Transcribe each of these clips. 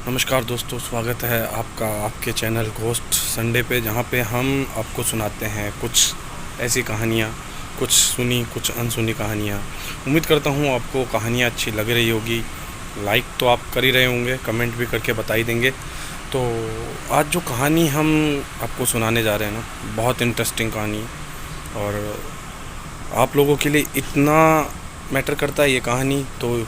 नमस्कार दोस्तों, स्वागत है आपका आपके चैनल घोस्ट संडे पे, जहाँ पे हम आपको सुनाते हैं कुछ ऐसी कहानियाँ, कुछ सुनी कुछ अनसुनी कहानियाँ। उम्मीद करता हूँ आपको कहानियाँ अच्छी लग रही होगी। लाइक तो आप कर ही रहे होंगे, कमेंट भी करके बता ही देंगे। तो आज जो कहानी हम आपको सुनाने जा रहे हैं ना, बहुत इंटरेस्टिंग कहानी है और आप लोगों के लिए इतना मैटर करता है ये कहानी। तो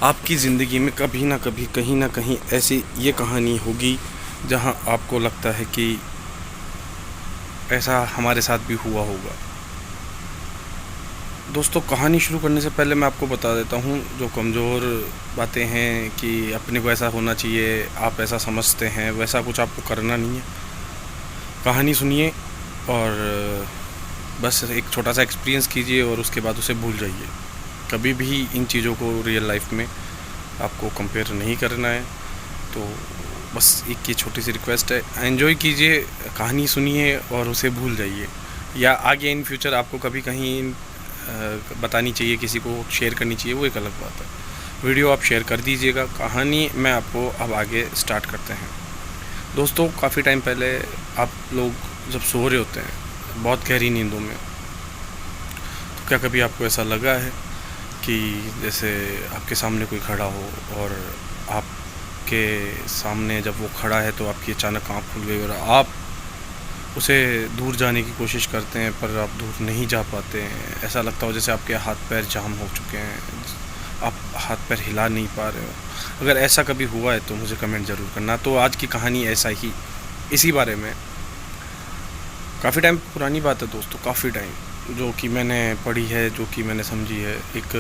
आपकी ज़िंदगी में कभी ना कभी कहीं ना कहीं ऐसी ये कहानी होगी जहां आपको लगता है कि ऐसा हमारे साथ भी हुआ होगा। दोस्तों, कहानी शुरू करने से पहले मैं आपको बता देता हूं, जो कमज़ोर बातें हैं कि अपने को ऐसा होना चाहिए, आप ऐसा समझते हैं, वैसा कुछ आपको करना नहीं है। कहानी सुनिए और बस एक छोटा सा एक्सपीरियंस कीजिए और उसके बाद उसे भूल जाइए। कभी भी इन चीज़ों को रियल लाइफ में आपको कंपेयर नहीं करना है। तो बस एक ये छोटी सी रिक्वेस्ट है, एंजॉय कीजिए, कहानी सुनिए और उसे भूल जाइए। या आगे इन फ्यूचर आपको कभी कहीं बतानी चाहिए, किसी को शेयर करनी चाहिए, वो एक अलग बात है। वीडियो आप शेयर कर दीजिएगा। कहानी मैं आपको अब आगे स्टार्ट करते हैं। दोस्तों, काफ़ी टाइम पहले आप लोग जब सो रहे होते हैं बहुत गहरी नींदों में, तो क्या कभी आपको ऐसा लगा है कि जैसे आपके सामने कोई खड़ा हो और आपके सामने जब वो खड़ा है तो आपकी अचानक आँख खुल गई और आप उसे दूर जाने की कोशिश करते हैं पर आप दूर नहीं जा पाते हैं। ऐसा लगता हो जैसे आपके हाथ पैर जाम हो चुके हैं, आप हाथ पैर हिला नहीं पा रहे हो। अगर ऐसा कभी हुआ है तो मुझे कमेंट ज़रूर करना। तो आज की कहानी ऐसा ही, इसी बारे में। काफ़ी टाइम पुरानी बात है दोस्तों, काफ़ी टाइम, जो कि मैंने पढ़ी है, जो कि मैंने समझी है। एक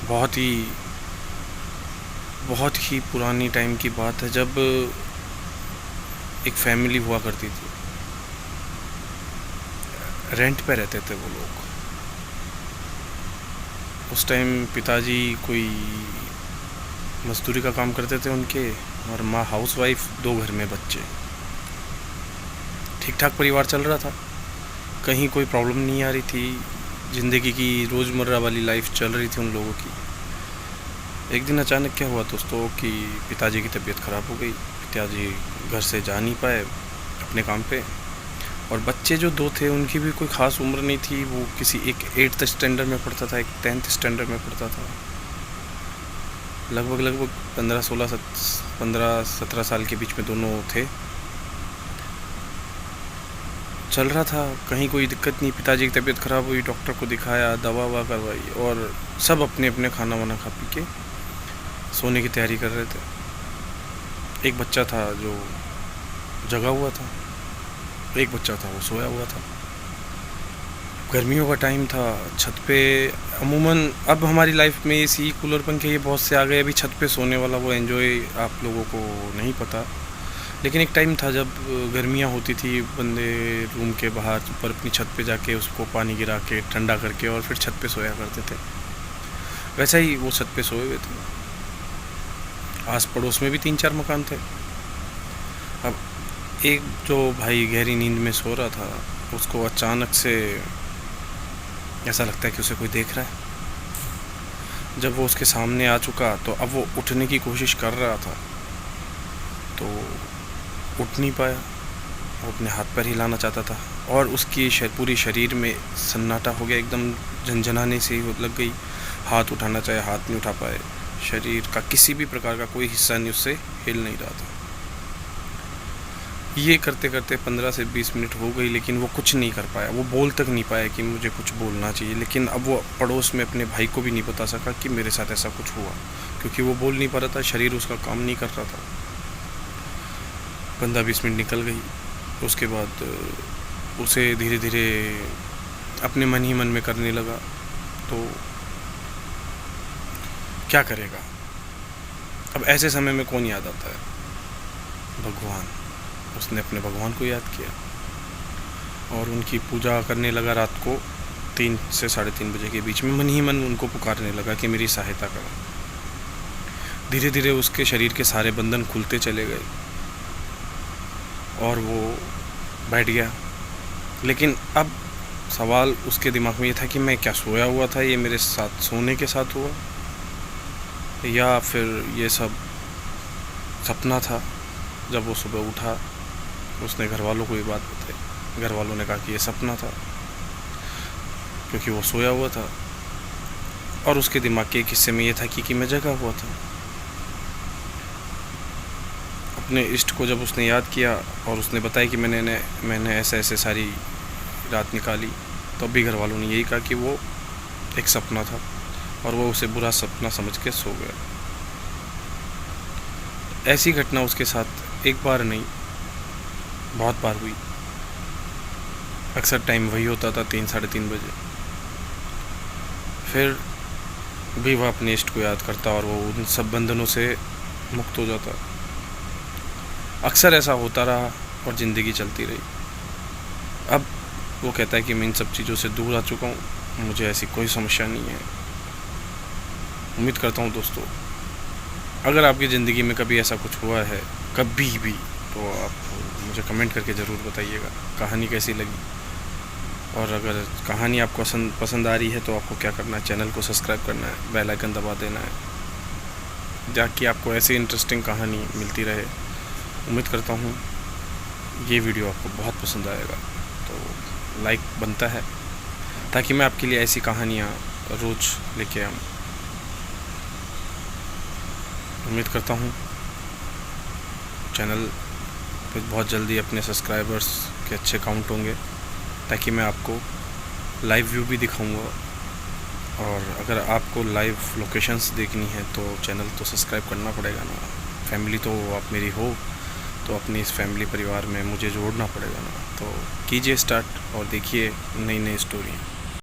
बहुत ही पुरानी टाइम की बात है, जब एक फैमिली हुआ करती थी। रेंट पे रहते थे वो लोग। उस टाइम पिताजी कोई मजदूरी का काम करते थे उनके, और माँ हाउसवाइफ, 2 घर में बच्चे। ठीक ठाक परिवार चल रहा था, कहीं कोई प्रॉब्लम नहीं आ रही थी। ज़िंदगी की रोज़मर्रा वाली लाइफ चल रही थी उन लोगों की। एक दिन अचानक क्या हुआ दोस्तों कि पिताजी की तबीयत ख़राब हो गई। पिताजी घर से जा नहीं पाए अपने काम पे, और बच्चे जो 2 थे उनकी भी कोई ख़ास उम्र नहीं थी। वो किसी एक 8th स्टैंडर्ड में पढ़ता था, एक 10th स्टैंडर्ड में पढ़ता था। लगभग 15-17 साल के बीच में दोनों थे। चल रहा था, कहीं कोई दिक्कत नहीं। पिताजी की तबीयत ख़राब हुई, डॉक्टर को दिखाया, दवा ववा करवाई, और सब अपने अपने खाना वाना खा पी के सोने की तैयारी कर रहे थे। एक बच्चा था जो जगा हुआ था, एक बच्चा था वो सोया हुआ था। गर्मियों का टाइम था, छत पे अमूमन अब हमारी लाइफ में एसी कूलर पंखे ये बहुत से आ गए। अभी छत पे सोने वाला वो एंजॉय आप लोगों को नहीं पता, लेकिन एक टाइम था जब गर्मियाँ होती थी, बंदे रूम के बाहर ऊपर अपनी छत पे जाके उसको पानी गिरा के ठंडा करके और फिर छत पे सोया करते थे। वैसा ही वो छत पे सोए हुए थे। आस पड़ोस में भी 3-4 मकान थे। अब एक जो भाई गहरी नींद में सो रहा था, उसको अचानक से ऐसा लगता है कि उसे कोई देख रहा है। जब वो उसके सामने आ चुका तो अब वो उठने की कोशिश कर रहा था, तो उठ नहीं पाया। वो अपने हाथ पैर हिलाना चाहता था और उसकी पूरी शरीर में सन्नाटा हो गया, एकदम झनझनाने से ही लग गई। हाथ उठाना चाहे, हाथ नहीं उठा पाए। शरीर का किसी भी प्रकार का कोई हिस्सा नहीं उससे हिल नहीं रहा था। ये करते करते 15 से 20 मिनट हो गई, लेकिन वो कुछ नहीं कर पाया। वो बोल तक नहीं पाया कि मुझे कुछ बोलना चाहिए। लेकिन अब वो पड़ोस में अपने भाई को भी नहीं बता सका कि मेरे साथ ऐसा कुछ हुआ, क्योंकि वो बोल नहीं पा रहा था, शरीर उसका काम नहीं कर रहा था। 15-20 मिनट निकल गई। उसके बाद उसे धीरे धीरे अपने मन ही मन में करने लगा, तो क्या करेगा। अब ऐसे समय में कौन याद आता है? भगवान। उसने अपने भगवान को याद किया और उनकी पूजा करने लगा। रात को 3 से 3:30 बजे के बीच में मन ही मन उनको पुकारने लगा कि मेरी सहायता करो। धीरे धीरे उसके शरीर के सारे बंधन खुलते चले गए और वो बैठ गया। लेकिन अब सवाल उसके दिमाग में ये था कि मैं क्या सोया हुआ था, ये मेरे साथ सोने के साथ हुआ। या फिर ये सब सपना था। जब वो सुबह उठा उसने घर वालों को ये बात बताई। घर वालों ने कहा कि ये सपना था, क्योंकि वो सोया हुआ था और उसके दिमाग के एक हिस्से में ये था कि मैं जगा हुआ था। अपने इष्ट को जब उसने याद किया और उसने बताया कि मैंने ऐसे ऐसे सारी रात निकाली, तो भी घर वालों ने यही कहा कि वो एक सपना था और वो उसे बुरा सपना समझ के सो गया। ऐसी घटना उसके साथ एक बार नहीं, बहुत बार हुई। अक्सर टाइम वही होता था 3 साढ़े 3 बजे। फिर भी वह अपने इष्ट को याद करता और वो उन सब बंधनों से मुक्त हो जाता। अक्सर ऐसा होता रहा और ज़िंदगी चलती रही। अब वो कहता है कि मैं इन सब चीज़ों से दूर आ चुका हूँ, मुझे ऐसी कोई समस्या नहीं है। उम्मीद करता हूँ दोस्तों, अगर आपकी ज़िंदगी में कभी ऐसा कुछ हुआ है कभी भी, तो आप मुझे कमेंट करके ज़रूर बताइएगा कहानी कैसी लगी। और अगर कहानी आपको पसंद आ रही है तो आपको क्या करना है, चैनल को सब्सक्राइब करना है, बेल आइकन दबा देना है, ताकि आपको ऐसी इंटरेस्टिंग कहानी मिलती रहे। उम्मीद करता हूँ ये वीडियो आपको बहुत पसंद आएगा, तो लाइक बनता है ताकि मैं आपके लिए ऐसी कहानियाँ रोज़ लेके आऊँ। उम्मीद करता हूँ चैनल पे बहुत जल्दी अपने सब्सक्राइबर्स के अच्छे काउंट होंगे, ताकि मैं आपको लाइव व्यू भी दिखाऊंगा। और अगर आपको लाइव लोकेशंस देखनी है तो चैनल तो सब्सक्राइब करना पड़ेगा ना। फैमिली तो आप मेरी हो, तो अपनी इस फैमिली परिवार में मुझे जोड़ना पड़ेगा ना। तो कीजिए स्टार्ट और देखिए नई नई स्टोरी।